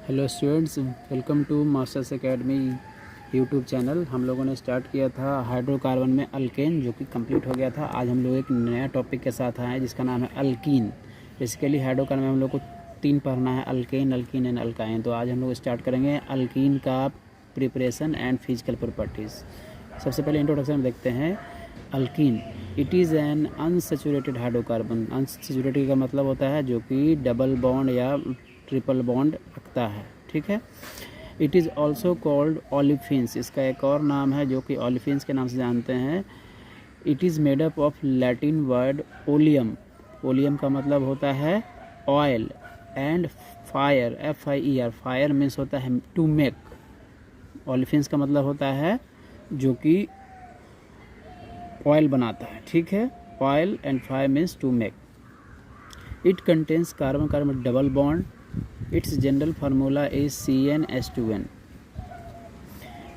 Hello students, welcome to Masters Academy YouTube channel. हम लोगों ने स्टार्ट किया था हाइड्रोकार्बन में अल्केन, जो कि कंप्लीट हो गया था। आज हम लोग एक नया टॉपिक के साथ आए हैं जिसका नाम है अल्कीन। बेसिकली हाइड्रोकार्बन में हम लोग को 3 पढ़ना है, अल्केन, अल्कीन एंड अल्काइन। तो आज हम लोग स्टार्ट करेंगे अल्कीन का प्रिपरेशन एंड फिजिकल प्रॉपर्टीज़। सबसे पहले इंट्रोडक्शन में देखते हैं alkyne. It is an unsaturated hydrocarbon. Unsaturated का मतलब होता है जो कि डबल बॉन्ड या ट्रिपल बॉन्ड रखता है, ठीक है। It is also called olefins. इसका एक और नाम है जो कि ओलिफिन्स के नाम से जानते हैं। It is made up of Latin word oleum. Oleum का मतलब होता है oil, and fire, FIER। Fire means होता है टू मेक। ओलिफिन्स का मतलब होता है जो कि ऑयल बनाता है, ठीक है। Oil and fire means to make. It contains carbon carbon double bond. Its general formula is CnH2n।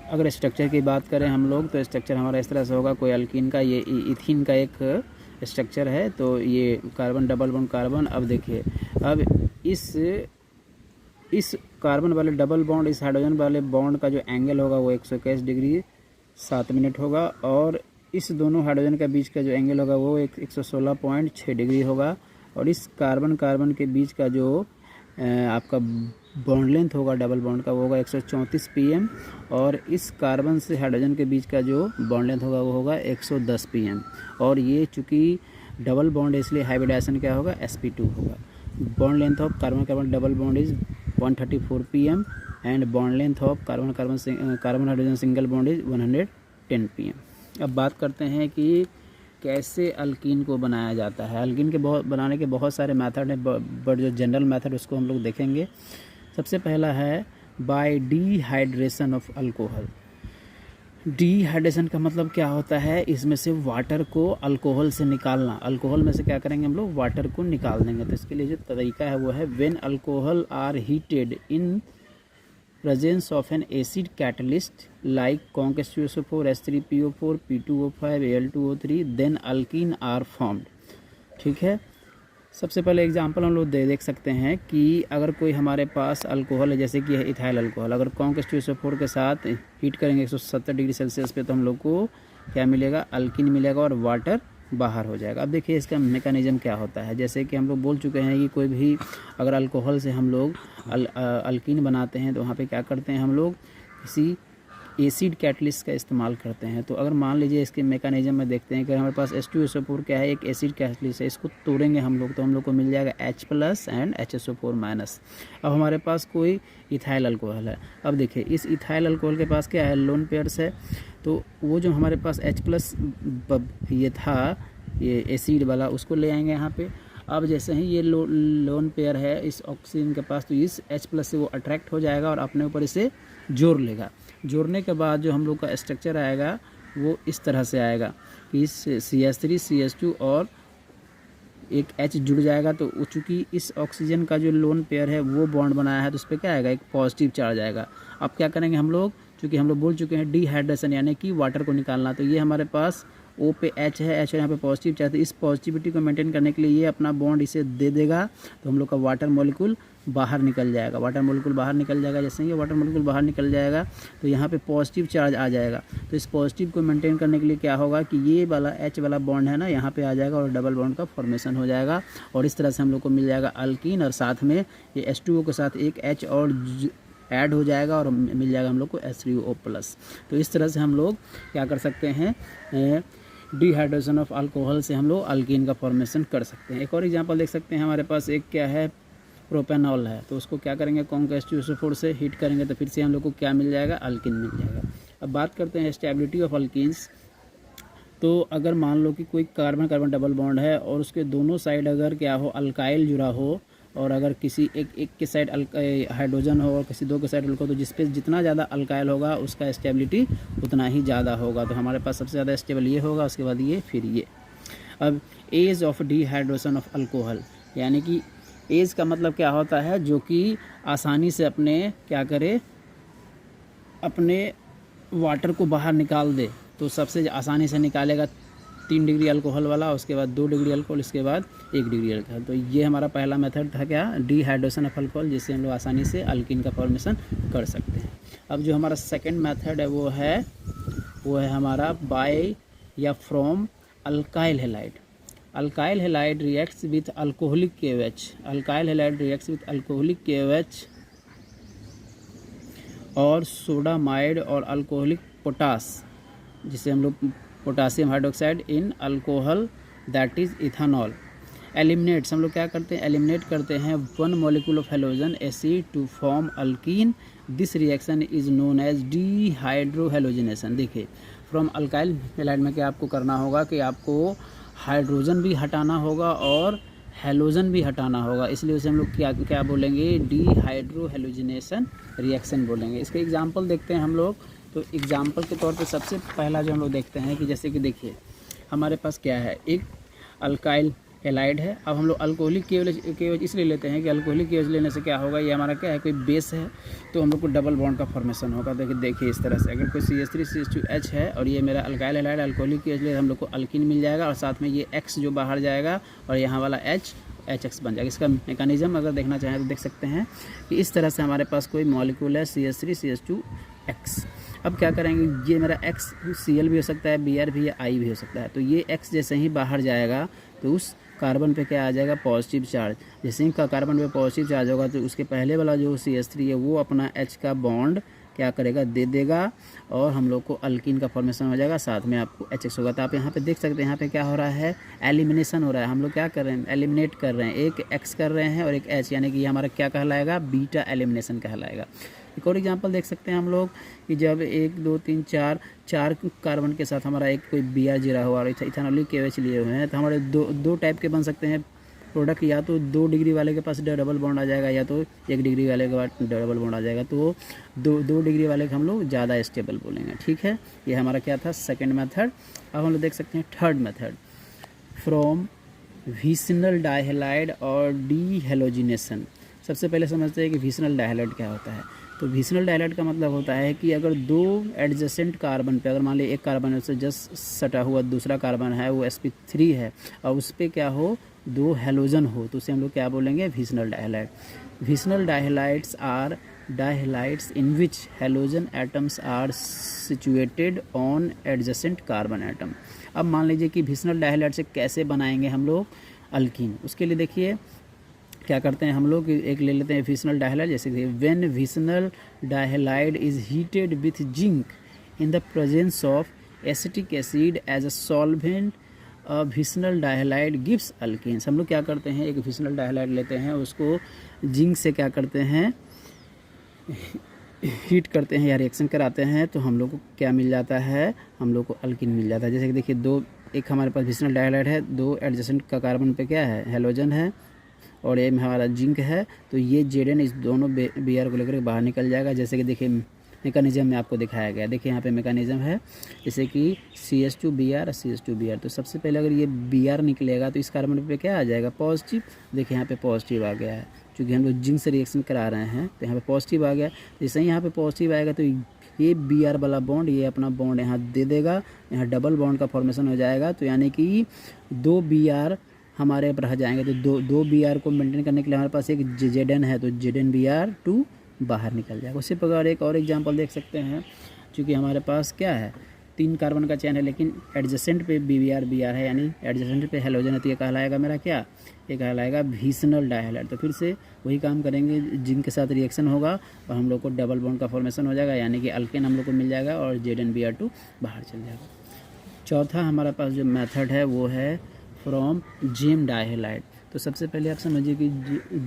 अगर स्ट्रक्चर की बात करें हम लोग तो स्ट्रक्चर हमारा इस तरह से होगा। कोई अल्कीन का, ये इथीन का एक स्ट्रक्चर है, तो ये कार्बन डबल बॉन्ड कार्बन। अब देखिए, अब इस कार्बन वाले डबल बॉन्ड, इस हाइड्रोजन वाले बॉन्ड का जो एंगल होगा वो 121 डिग्री 7 मिनट होगा, और इस दोनों हाइड्रोजन के बीच का जो एंगल होगा वो 116.6 डिग्री होगा। और इस कार्बन कार्बन के बीच का जो आपका बॉन्ड लेंथ होगा डबल बॉन्ड का, वो होगा 134 pm। और इस कार्बन से हाइड्रोजन के बीच का जो बॉन्ड लेंथ होगा वो होगा 110 pm। और ये चूँकि डबल बॉन्ड है इसलिए हाइब्रिडाइजेशन क्या होगा, sp2 होगा। Bond length of carbon carbon double bond is 134 pm, and bond length of carbon carbon hydrogen single bond is 110 pm। अब बात करते हैं कि कैसे अल्कीन को बनाया जाता है। अल्कीन के बनाने के बहुत सारे मेथड हैं, बट जो जनरल मेथड उसको हम लोग देखेंगे। सबसे पहला है bye dehydration of alcohol. Dehydration का मतलब क्या होता है, इसमें से वाटर को अल्कोहल से निकालना। अल्कोहल में से क्या करेंगे हम लोग, वाटर को निकाल देंगे। तो इसके लिए जो तरीका है वो है when alcohol are heated in presence of an acid catalyst like conc H2SO4, H3PO4, P2O5, Al2O3, then alkene are formed, ठीक है। सबसे पहले एग्जांपल हम लोग देख सकते हैं कि अगर कोई हमारे पास अल्कोहल है, जैसे कि है इथाइल अल्कोहल। अगर conc H2SO4 के साथ हीट करेंगे 170 डिग्री सेल्सियस पे, तो हम लोग को क्या मिलेगा, अल्कीन मिलेगा, और वाटर बाहर हो जाएगा। अब देखिए इसका मैकेनिज्म क्या होता है। जैसे कि हम लोग बोल चुके हैं कि कोई भी अगर अल्कोहल से हम लोग अल्कीन बनाते हैं तो वहाँ पे क्या करते हैं, हम लोग किसी एसिड कैटलिस्ट का इस्तेमाल करते हैं। तो अगर मान लीजिए इसके मैकेनिज्म में देखते हैं कि हमारे पास H2SO4 क्या है, एक एसिड कैटलिस्ट है। इसको तोड़ेंगे हम लोग तो हम लोग को मिल जाएगा H+ एंड HSO4-। अब हमारे पास कोई इथाइल अल्कोहल है। अब देखिए इस इथाइल अल्कोहल के पास क्या है, लोन पेयर्स है। तो वो जो हमारे पास H+ ये था, ये एसिड वाला, उसको ले आएंगे यहाँ पे। अब जैसे ही ये लोन पेयर है इस ऑक्सीजन के पास, तो इस H+ से वो अट्रैक्ट हो जाएगा और अपने ऊपर इसे जोड़ लेगा। जोड़ने के बाद जो हम लोग का स्ट्रक्चर आएगा वो इस तरह से आएगा कि इस CH3 CH2 और एक H जुड़ जाएगा। तो चूँकि इस ऑक्सीजन का जो लोन पेयर है वो बॉन्ड बनाया है, तो उस पर क्या आएगा, एक पॉजिटिव चार्ज आएगा। अब क्या करेंगे हम लोग, चूँकि हम लोग बोल चुके हैं डिहाइड्रेशन यानी कि वाटर को निकालना, तो ये हमारे पास O पे H है, H यहाँ पे पॉजिटिव चार्ज। तो इस पॉजिटिविटी को मेंटेन करने के लिए ये अपना बॉन्ड इसे दे देगा, तो हम लोग का वाटर मॉलिक्यूल बाहर निकल जाएगा। वाटर मॉलिक्यूल बाहर निकल जाएगा। जैसे ही ये वाटर मॉलिक्यूल बाहर निकल जाएगा तो यहाँ पे पॉजिटिव चार्ज आ जाएगा। तो इस पॉजिटिव को मेंटेन करने के लिए क्या होगा कि ये वाला H वाला बॉन्ड है ना, यहाँ पे आ जाएगा और डबल बॉन्ड का फॉर्मेशन हो जाएगा। और इस तरह से हम लोग को मिल जाएगा अल्कीन, और साथ में ये H2O के साथ एक H और ऐड हो जाएगा और मिल जाएगा हम लोग को H3O+। तो इस तरह से हम लोग क्या कर सकते हैं, डिहाइड्रेशन ऑफ अल्कोहल से हम लोग अल्कीन का फॉर्मेशन कर सकते हैं। एक और एग्जांपल देख सकते हैं, हमारे पास एक क्या है, प्रोपेनॉल है। तो उसको क्या करेंगे, conc H2SO4 से हीट करेंगे तो फिर से हम लोग को क्या मिल जाएगा, अल्कीन मिल जाएगा। अब बात करते हैं स्टेबिलिटी ऑफ अल्कीन्स। तो अगर मान लो कि कोई कार्बन कार्बन डबल बॉन्ड है और उसके दोनों साइड अगर क्या हो, अल्काइल जुड़ा हो, और अगर किसी एक के साइड हाइड्रोजन हो और किसी दो के साइड अल्कोहल, तो जिस पे जितना ज़्यादा अल्काइल होगा उसका स्टेबिलिटी उतना ही ज़्यादा होगा। तो हमारे पास सबसे ज़्यादा स्टेबल ये होगा, उसके बाद ये, फिर ये। अब as of dehydration of alcohol, यानी कि एज का मतलब क्या होता है, जो कि आसानी से अपने क्या करे, अपने वाटर को बाहर निकाल दे। तो सबसे आसानी से निकालेगा 3 डिग्री अल्कोहल वाला, उसके बाद 2 डिग्री अल्कोहल, इसके बाद 1 डिग्री अल्कोहल। तो ये हमारा पहला मेथड था क्या, डिहाइड्रेशन ऑफ अल्कोहल, जिससे हम लोग आसानी से अल्कीन का फॉर्मेशन कर सकते हैं। अब जो हमारा सेकेंड मेथड है वो है हमारा बाय या from alkyl halide. Alkyl halide reacts with alcoholic KOH। Alkyl halide reacts with alcoholic KOH और सोडामाइड और अल्कोहलिक पोटास, जिसे हम लोग potassium hydroxide in alcohol that is ethanol. Eliminates, हम लोग क्या करते हैं, एलिमिनेट करते हैं 1 molecule of halogen acid to form alkene. This reaction is known as dehydrohalogenation. देखिए फ्रॉम अल्काइल हैलाइड में क्या आपको करना होगा कि आपको हाइड्रोजन भी हटाना होगा और हैलोजन भी हटाना होगा, इसलिए उसे हम लोग क्या बोलेंगे, डीहाइड्रोहेलोजिनेशन रिएक्शन बोलेंगे। इसके एग्जांपल देखते हैं हम लोग। तो एग्जांपल के तौर पे सबसे पहला जो हम लोग देखते हैं कि जैसे कि देखिए हमारे पास क्या है, एक अल्काइल हैलाइड है। अब हम लोग अल्कोहलिक KOH इसलिए लेते हैं कि अल्कोहलिक KOH लेने से क्या होगा, ये हमारा क्या है, कोई बेस है तो हम लोग को डबल बॉन्ड का फॉर्मेशन होगा। देखिए इस तरह से अगर कोई CH3CH2H है और ये मेरा अल्काइल हैलाइड अल्कोहलिक KOH ले, हम लोग को अल्कीन मिल जाएगा और साथ में ये X जो बाहर जाएगा और यहाँ वाला HX बन जाएगा। इसका मैकेनिज्म अगर देखना चाहें तो देख सकते हैं कि इस तरह से हमारे पास कोई मॉलिक्यूल है CH3CH2X। अब क्या करेंगे, ये मेरा X Cl भी हो सकता है, Br भी है, I भी हो सकता है। तो ये X जैसे ही बाहर जाएगा तो उस कार्बन पे क्या आ जाएगा, पॉजिटिव चार्ज। जैसे ही कार्बन पे पॉजिटिव चार्ज होगा तो उसके पहले वाला जो CH3 है वो अपना H का बॉन्ड क्या करेगा, दे देगा और हम लोग को अल्कीन का फॉर्मेशन हो जाएगा, साथ में आपको HX होगा। तो आप यहाँ पे देख सकते हैं यहाँ पे क्या हो रहा है, एलिमिनेशन हो रहा है। हम लोग क्या कर रहे हैं, एलिमिनेट कर रहे हैं, एक X कर रहे हैं और एक H, यानी कि ये हमारा क्या कहलाएगा, बीटा एलिमिनेशन कहलाएगा। एक और एग्जांपल देख सकते हैं हम लोग कि जब 1 2 3 4 कार्बन के साथ हमारा एक कोई Br जुड़ा हुआ और इथानॉलिक KOH लिए हुए हैं, तो हमारे दो टाइप के बन सकते हैं प्रोडक्ट। या तो 2 डिग्री वाले के पास डबल बॉन्ड आ जाएगा या तो 1 डिग्री वाले के पास डबल बॉन्ड आ जाएगा। तो 2 डिग्री वाले को हम लोग ज़्यादा स्टेबल बोलेंगे। ठीक है, ये हमारा क्या था, सेकेंड मेथड। अब हम लोग देख सकते हैं थर्ड मेथड, फ्रॉम विसिनल डाइहैलाइड और डीहेलोजिनेशन। सबसे पहले समझते हैं कि विसिनल डाइहैलाइड क्या होता है। तो विसिनल डाइहैलाइड का मतलब होता है कि अगर 2 एडजेसेंट कार्बन पे, अगर मान लीजिए एक कार्बन है उससे जस्ट सटा हुआ दूसरा कार्बन है वो sp3 है और उस पर क्या हो, 2 हैलोजन हो, तो उसे हम लोग क्या बोलेंगे, vicinal dihalide. Vicinal dihalides are dihalides in which halogen atoms are situated on adjacent carbon atom. अब मान लीजिए कि विसिनल डाइहैलाइड से कैसे बनाएंगे हम लोग अल्कीन। उसके लिए देखिए क्या करते हैं हम लोग, एक ले लेते हैं विसिनल डाइहैलाइड। जैसे कि when vicinal dihalide is heated with zinc in the presence of acetic acid as a solvent, vicinal dihalide gives alkenes. हम लोग क्या करते हैं, एक विसिनल डाइहैलाइड लेते हैं, उसको जिंक से क्या करते हैं, हीट करते हैं या रिएक्शन कराते हैं, तो हम लोग को क्या मिल जाता है, हम लोग को अल्कीन मिल जाता है। जैसे कि देखिए एक हमारे पास विसिनल डाइहैलाइड है, 2 एडजेसेंट का कार्बन पे क्या है, हैलोजन है और ये हमारा जिंक है, तो ये Zn इस दोनों Br को लेकर बाहर निकल जाएगा। जैसे कि देखिए मैकेनिज्म में आपको दिखाया गया, देखिए यहाँ पे मैकेनिज्म है, जैसे कि CH2Br और CH2Br। तो सबसे पहले अगर ये Br निकलेगा तो इस कार्बन पे क्या आ जाएगा, पॉजिटिव। देखिए यहाँ पे पॉजिटिव आ गया है, क्योंकि हम लोग जिंक से रिएक्शन करा रहे हैं तो यहाँ पे पॉजिटिव आ गया। जैसे ही यहाँ पे पॉजिटिव आएगा तो ये Br वाला बॉन्ड ये अपना बॉन्ड यहाँ दे देगा, यहाँ डबल बॉन्ड का फॉर्मेशन हो जाएगा। तो यानी कि 2 Br हमारे रह जाएंगे। तो दो Br को मेंटेन करने के लिए हमारे पास एक Zn है, तो ZnBr2 बाहर निकल जाएगा। उसी प्रकार एक और एग्जांपल देख सकते हैं, क्योंकि हमारे पास क्या है, 3 कार्बन का चेन है लेकिन एडजेसेंट पे Br है, यानी एडजेसेंट पे हैलोजन है, तो ये कहलाएगा मेरा क्या, ये कहलाएगा विसिनल डाइहैलाइड। तो फिर से वही काम करेंगे, जिंक के साथ रिएक्शन होगा और हम लोग को डबल बॉन्ड का फॉर्मेशन हो जाएगा, यानी कि अल्केन हम लोग को मिल जाएगा और ZnBr2 बाहर चल जाएगा। चौथा हमारे पास जो मेथड है वो है फ्रॉम जेम डाइहैलाइड। तो सबसे पहले आप समझिए कि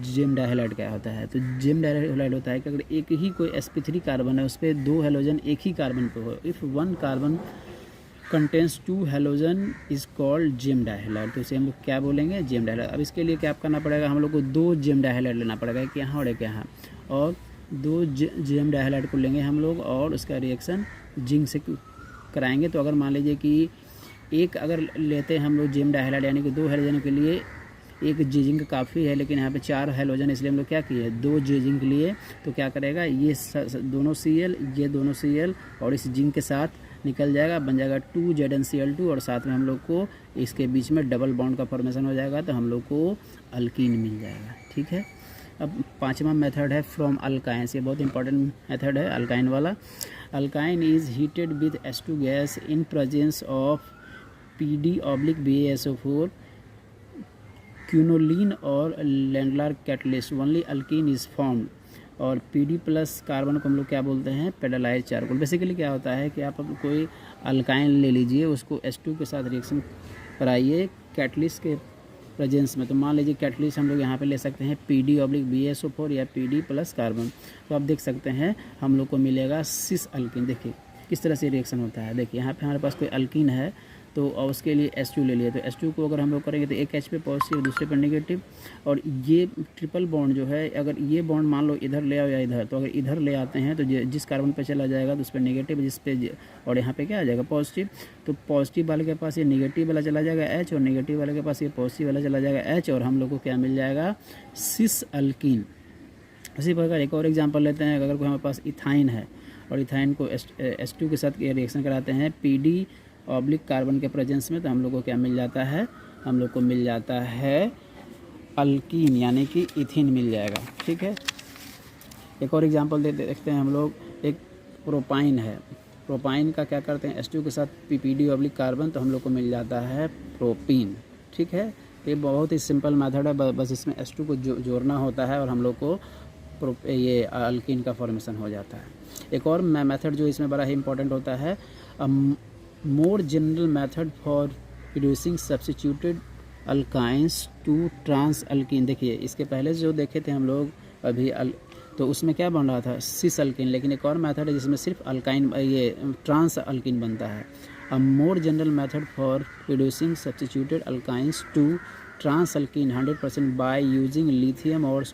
जेम डाइहैलाइड क्या होता है। तो जेम डाइहैलाइड होता है कि अगर एक ही कोई sp3 कार्बन है उस पर 2 हैलोजन एक ही कार्बन पे हो, if 1 carbon contains 2 halogen is called gem dihalide. तो इसे हम लोग क्या बोलेंगे, जेम डाइहैलाइड। अब इसके लिए क्या करना पड़ेगा, हम लोग को 2 जेम डाइहैलाइड लेना पड़ेगा, एक यहाँ और एक यहाँ, और 2 जेम डाइहैलाइड को लेंगे हम लोग और उसका रिएक्शन जिंक से कराएंगे। तो अगर मान लीजिए कि एक अगर लेते हैं हम लोग जेम डाइहैलाइड, यानी कि 2 हैलोजन के लिए एक जिंक काफ़ी है, लेकिन यहाँ पे 4 हैलोजन, इसलिए हम लोग क्या किए, 2 जिंक लिए। तो क्या करेगा, ये दोनों Cl, ये दोनों Cl और इस जिंक के साथ निकल जाएगा, बन जाएगा 2ZnCl2 और साथ में हम लोग को इसके बीच में डबल बॉन्ड का फॉर्मेशन हो जाएगा, तो हम लोग को अल्कीन मिल जाएगा। ठीक है। अब पांचवा मेथड है फ्रॉम अल्काइंस। ये बहुत इंपॉर्टेंट मेथड है अल्काइन वाला। Alkyne is heated with H2 gas in presence of PD/BaSO4 quinoline और Lindlar catalyst only alkene is formed. और PD प्लस कार्बन को हम लोग क्या बोलते हैं, पेडालाइज चारकोल। बेसिकली क्या होता है कि आप कोई अल्काइन ले लीजिए, उसको H2 के साथ रिएक्शन कराइए कैटलिस्ट के प्रेजेंस में। तो मान लीजिए कैटलिस्ट हम लोग यहाँ पे ले सकते हैं PD/BaSO4 या PD प्लस कार्बन। तो आप देख सकते हैं हम लोग को मिलेगा सिस अल्कीन। देखिए किस तरह से रिएक्शन होता है। देखिए यहाँ पे हमारे पास कोई अल्कीन है तो और उसके लिए H2 ले लिया, तो H2 को अगर हम लोग करेंगे तो एक H पे पॉजिटिव दूसरे पे नेगेटिव। और ये ट्रिपल बॉन्ड जो है, अगर ये बॉन्ड मान लो इधर ले आओ या इधर, तो अगर इधर ले आते हैं तो जिस कार्बन पे चला जाएगा तो उस पर नेगेटिव, जिस पे और यहाँ पे क्या आ जाएगा पॉजिटिव। तो पॉजिटिव वाले के पास ये नेगेटिव वाला चला जाएगा H, और नेगेटिव वाले के पास ये पॉजिटिव वाला चला जाएगा H, और हम लोग को क्या मिल जाएगा, सिस अल्कीन। इसी प्रकार एक और एग्जाम्पल लेते हैं। अगर कोई हमारे पास इथाइन है और इथाइन को H2 के साथ रिएक्शन कराते हैं PD/ कार्बन के प्रेजेंस में, तो हम लोग को क्या मिल जाता है, हम लोग को मिल जाता है अल्कीन, यानी कि इथिन मिल जाएगा। ठीक है। एक और एग्जांपल देखते हैं हम लोग। एक प्रोपाइन है, प्रोपाइन का क्या करते हैं H2 के साथ PD/ कार्बन, तो हम लोग को मिल जाता है प्रोपीन। ठीक है। ये बहुत ही सिंपल मेथड है, बस इसमें H2 को जोड़ना होता है और हम लोग को ये अल्कीन का फॉर्मेशन हो जाता है। एक और मेथड जो इसमें बड़ा ही इंपॉर्टेंट होता है, more general method for producing substituted alkynes to trans alkene. देखिए इसके पहले जो देखे थे हम लोग अभी तो उसमें क्या बन रहा था, सिस अल्कीन। लेकिन एक और मेथड है जिसमें सिर्फ अल्काइन, ये ट्रांस अल्कीन बनता है। A more general method for producing substituted alkynes to trans alkene 100% by using lithium और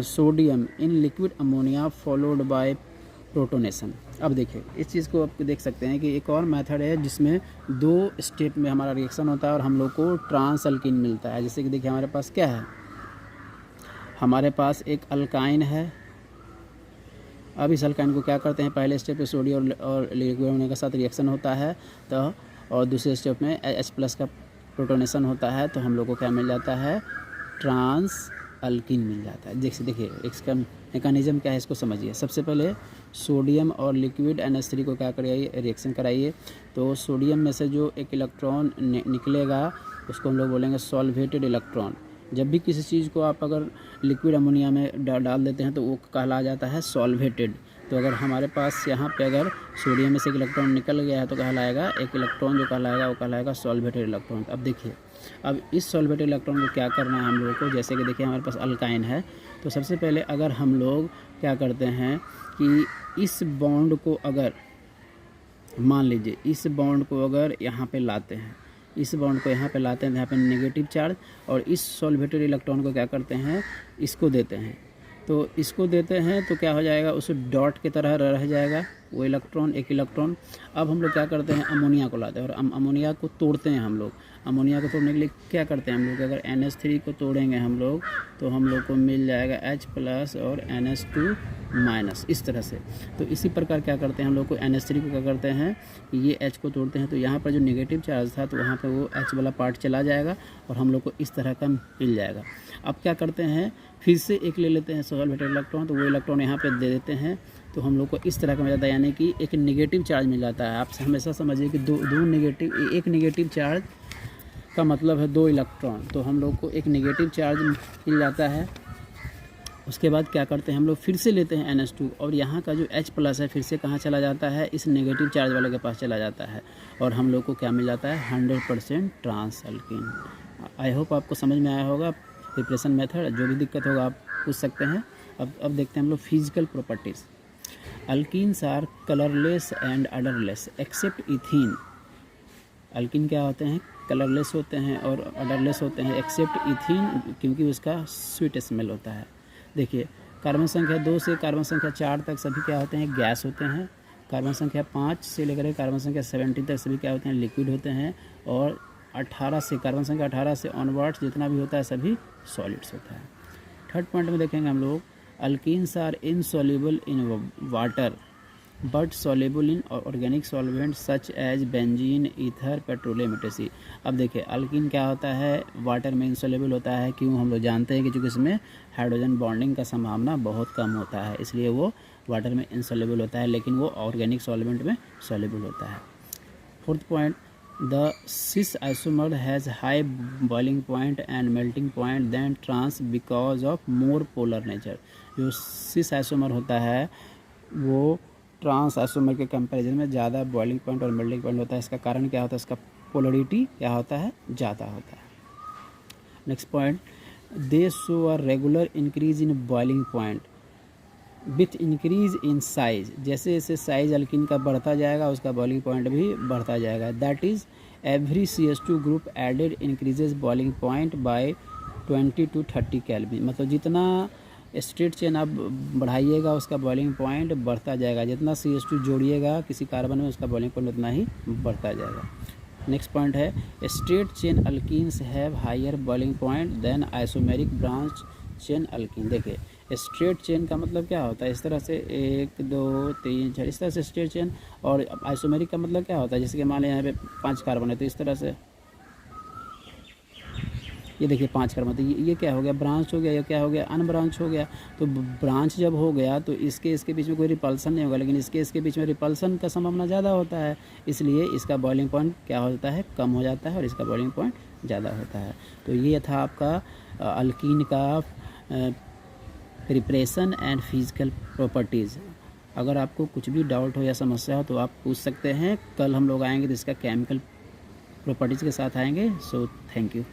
sodium in liquid ammonia followed by protonation. अब देखिए इस चीज़ को आप देख सकते हैं कि एक और मेथड है जिसमें 2 स्टेप में हमारा रिएक्शन होता है और हम लोग को ट्रांस अल्कीन मिलता है। जैसे कि देखिए हमारे पास क्या है, हमारे पास एक अल्काइन है। अब इस अल्काइन को क्या करते हैं, पहले स्टेप पे सोडियम और लिक्विड अमोनिया के साथ रिएक्शन होता है, तो और दूसरे स्टेप में H+ का प्रोटोनेशन होता है, तो हम लोग को क्या मिल जाता है, ट्रांस अल्कीन मिल जाता है। जैसे देखिए इसका मैकेनिज्म क्या है, इसको समझिए। सबसे पहले सोडियम और लिक्विड NH3 को क्या करिए, रिएक्शन कराइए। तो सोडियम में से जो एक इलेक्ट्रॉन निकलेगा उसको हम लोग बोलेंगे सॉल्वेटेड इलेक्ट्रॉन। जब भी किसी चीज़ को आप अगर लिक्विड अमोनिया में डाल देते हैं तो वो कहला जाता है सॉल्वेटेड। तो अगर हमारे पास यहाँ पे अगर सोडियम में से एक इलेक्ट्रॉन निकल गया है तो कहलाएगा, एक इलेक्ट्रॉन जो कहलाएगा वो कहलाएगा सॉल्वेटेड इलेक्ट्रॉन। अब देखिए अब इस सॉल्वेटेड इलेक्ट्रॉन को क्या करना है हम लोगों को, जैसे कि देखिए हमारे पास अल्काइन है, तो सबसे पहले अगर हम लोग क्या करते हैं कि इस बॉन्ड को अगर मान लीजिए इस बॉन्ड को अगर यहाँ पे लाते हैं, इस बॉन्ड को यहाँ पे लाते हैं, यहाँ पे नेगेटिव चार्ज, और इस सॉल्वेटेड इलेक्ट्रॉन को क्या करते हैं, इसको देते हैं। तो इसको देते हैं तो क्या हो जाएगा, उस डॉट की तरह रह जाएगा वो इलेक्ट्रॉन, एक इलेक्ट्रॉन। अब हम लोग क्या करते हैं, अमोनिया को लाते हैं और अमोनिया को तोड़ते हैं हम लोग। अमोनिया को तोड़ने के लिए क्या करते हैं हम लोग, अगर NH3 को तोड़ेंगे हम लोग तो हम लोग को मिल जाएगा H+ और NH2-, इस तरह से। तो इसी प्रकार क्या करते हैं हम लोग को, NH3 को क्या करते हैं, ये H को तोड़ते हैं, तो यहाँ पर जो नेगेटिव चार्ज था तो वहाँ पर वो H वाला पार्ट चला जाएगा और हम लोग को इस तरह का मिल जाएगा। अब क्या करते हैं, फिर से एक ले लेते हैं सॉल्वेटेड इलेक्ट्रॉन, तो वो इलेक्ट्रॉन यहाँ पे दे देते हैं, तो हम लोग को इस तरह का मिल जाता है, यानी कि एक नेगेटिव चार्ज मिल जाता है। आप हमेशा समझिए कि दो नेगेटिव, एक नेगेटिव चार्ज का मतलब है 2 इलेक्ट्रॉन, तो हम लोग को एक नेगेटिव चार्ज मिल जाता है। उसके बाद क्या करते हैं हम लोग, फिर से लेते हैं NH2 और यहाँ का जो H+ है फिर से कहाँ चला जाता है, इस नेगेटिव चार्ज वाले के पास चला जाता है और हम लोग को क्या मिल जाता है, 100% ट्रांस अल्कीन। आई होप आपको समझ में आया होगा प्रिपरेशन मेथड। जो भी दिक्कत होगा आप पूछ सकते हैं। अब देखते हैं हम लोग physical properties. Alkenes are colourless and odourless except ethene. Alkene क्या होते हैं, कलरलेस होते हैं और अडरलेस होते हैं एक्सेप्ट इथीन, क्योंकि उसका स्वीट स्मेल होता है। देखिए कार्बन संख्या 2 से कार्बन संख्या 4 तक सभी क्या होते हैं, गैस होते हैं। कार्बन संख्या 5 से लेकर कार्बन संख्या 17 तक सभी क्या होते हैं, लिक्विड होते हैं। और 18 से कार्बन संख्या 18 से ऑनवर्ड्स जितना भी होता है सभी सॉलिड्स होता है। थर्ड पॉइंट में देखेंगे हम लोग, alkenes are insoluble in water but soluble in organic solvent such as benzene, ether, petroleum etc. अब देखिए अल्किन क्या होता है, वाटर में इंसॉल्युबल होता है। क्यों? हम लोग जानते हैं कि चूँकि इसमें हाइड्रोजन बॉन्डिंग का संभावना बहुत कम होता है, इसलिए वो वाटर में इंसॉल्युबल होता है, लेकिन वो ऑर्गेनिक सॉल्वेंट में सॉल्युबल होता है। Fourth point, the cis isomer has high boiling point and melting point than trans because of more polar nature. जो सिस आइसोमर होता है वो ट्रांस आइसोमर के कंपैरिजन में ज़्यादा बॉइलिंग पॉइंट और मेल्टिंग पॉइंट होता है। इसका कारण क्या होता है? इसका पोलरिटी क्या होता है? ज़्यादा होता है। Next point, they show a regular increase in boiling point with increase in size. जैसे जैसे साइज अल्किन का बढ़ता जाएगा उसका बॉइलिंग पॉइंट भी बढ़ता जाएगा। That is every CH2 group added increases boiling point by 20 to 30 kelvin. मतलब जितना स्ट्रेट चेन आप बढ़ाइएगा उसका बॉइलिंग पॉइंट बढ़ता जाएगा, जितना CH2 जोड़िएगा किसी कार्बन में उसका बॉइलिंग पॉइंट उतना ही बढ़ता जाएगा। नेक्स्ट पॉइंट है, straight chain alkenes have higher boiling point than isomeric branch chain alkene. देखिए स्ट्रेट चेन का मतलब क्या होता है? इस तरह से 1 2 3 4 इस तरह से स्ट्रेट चेन। और आइसोमेरिक का मतलब क्या होता है? जैसे कि मान लें यहाँ पे 5 कार्बन है तो इस तरह से ये देखिए 5 कार्बन, तो ये क्या हो गया? ब्रांच हो गया। ये क्या हो गया? अनब्रांच हो गया। तो ब्रांच जब हो गया तो इसके बीच में कोई रिपल्सन नहीं होगा, लेकिन इसके बीच में रिपल्सन का संभावना ज़्यादा होता है, इसलिए इसका बॉइलिंग पॉइंट क्या होता है? कम हो जाता है, और इसका बॉइलिंग पॉइंट ज़्यादा होता है। तो ये था आपका अल्कीन का प्रिपरेशन एंड फिजिकल प्रॉपर्टीज़। अगर आपको कुछ भी डाउट हो या समस्या हो तो आप पूछ सकते हैं। कल हम लोग आएंगे तो इसका केमिकल प्रॉपर्टीज़ के साथ आएंगे। So thank you.